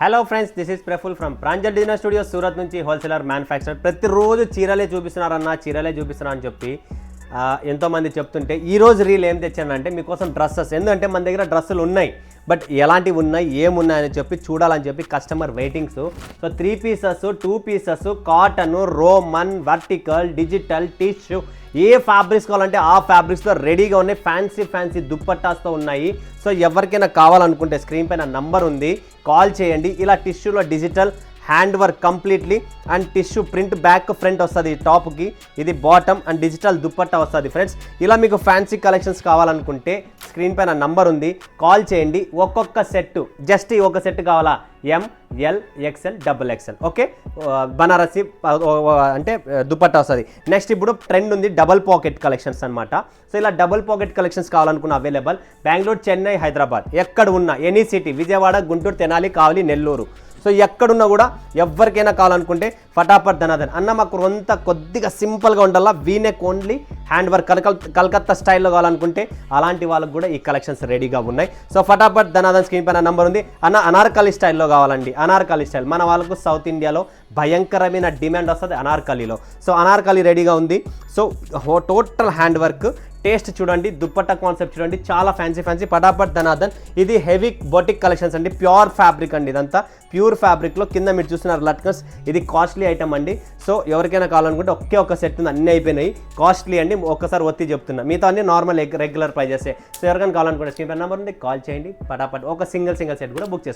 Hello friends, this is Praful from Pranjal designer studio Surat నుంచి wholesaler manufacturer. ప్రతిరోజు చీరలే చూపిస్తున్నా అని చెప్పి ఎంతోమంది చెప్తుంటే ఈరోజు రీల్ ఏం తెచ్చానంటే మీకోసం డ్రెస్సెస్. ఎందుకంటే మన దగ్గర డ్రెస్సులు ఉన్నాయి, బట్ ఎలాంటివి ఉన్నాయి ఏమున్నాయని చెప్పి చూడాలని చెప్పి customer waitings. So 3 pieces, 2 pieces, cotton, roman, vertical, digital, tissue, ఏ ఫ్యాబ్రిక్స్ కావాలంటే ఆ ఫ్యాబ్రిక్స్తో రెడీగా ఉన్నాయి. ఫ్యాన్సీ దుప్పట్టాస్తో ఉన్నాయి. సో ఎవరికైనా కావాలనుకుంటే స్క్రీన్ పైన నంబర్ ఉంది, కాల్ చేయండి. ఇలా టిష్యూలో digital hand work completely and tissue print back front వస్తుంది టాప్కి, ఇది బాటమ్ అండ్ డిజిటల్ దుప్పట్టా వస్తుంది ఫ్రెండ్స్. ఇలా మీకు ఫ్యాన్సీ కలెక్షన్స్ కావాలనుకుంటే స్క్రీన్ పైన నంబర్ ఉంది, కాల్ చేయండి. ఒక్కొక్క సెట్, జస్ట్ ఈ ఒక సెట్ కావాలా, ML XL XXL, okay. Banarasi అంటే దుపట్టా వస్తుంది. నెక్స్ట్ ఇప్పుడు ట్రెండ్ ఉంది డబల్ పాకెట్ కలెక్షన్స్ అనమాట. సో ఇలా డబల్ పాకెట్ కలెక్షన్స్ కావాలనుకున్న అవైలబుల్ బెంగళూరు, చెన్నై, హైదరాబాద్, ఎక్కడ ఉన్నా ఎనీ సిటీ, విజయవాడ, గుంటూరు, తెనాలి, కావలి, నెల్లూరు. సో ఎక్కడున్నా కూడా ఎవరికైనా కావాలనుకుంటే ఫటాఫట్ ధనాధన్ అన్న మాకు కొంత కొద్దిగా సింపుల్గా ఉండాలా, V-neck only hand work Calcutta స్టైల్లో కావాలనుకుంటే అలాంటి వాళ్ళకు కూడా ఈ కలెక్షన్స్ రెడీగా ఉన్నాయి. సో ఫటాఫట్ ధనాధన్ స్క్రీన్ పైన నంబర్ ఉంది. అనార్కలి స్టైల్లో కావాలండి, అనార్కలి స్టైల్ మన వాళ్ళకు సౌత్ ఇండియాలో భయంకరమైన డిమాండ్ వస్తుంది అనార్కలిలో. సో అనార్కలి రెడీగా ఉంది. So total hand work, taste చూడండి, దుప్పట్టా కాన్సెప్ట్ చూడండి, చాలా ఫ్యాన్సీ ఫటాఫట్ ధనాధన్. ఇది హెవీ బొటిక్ కలెక్షన్స్ అండి, ప్యూర్ ఫ్యాబ్రిక్ అండి, ఇదంతా ప్యూర్ ఫ్యాబ్రిక్లో కింద మీరు చూస్తున్నారు లట్కన్స్. ఇది కాస్ట్లీ ఐటమ్ అండి. సో ఎవరికైనా కావాలనుకుంటే ఒక్క సెట్ ఉంది, అన్నీ అయిపోయినాయి, కాస్ట్లీ అండి. ఒక్కసారి ఒత్తి చెప్తున్నా, మిగతా అన్ని నార్మల్ రెగ్యులర్ ప్రైజెస్. సో ఎవరికైనా కావాలనుకుంటే స్క్రీన్ పై నెంబర్ ఉంది, కాల్ చేయండి. ఫటాఫట్ ఒక సింగిల్ సెట్ కూడా బుక్ చేసుకోండి.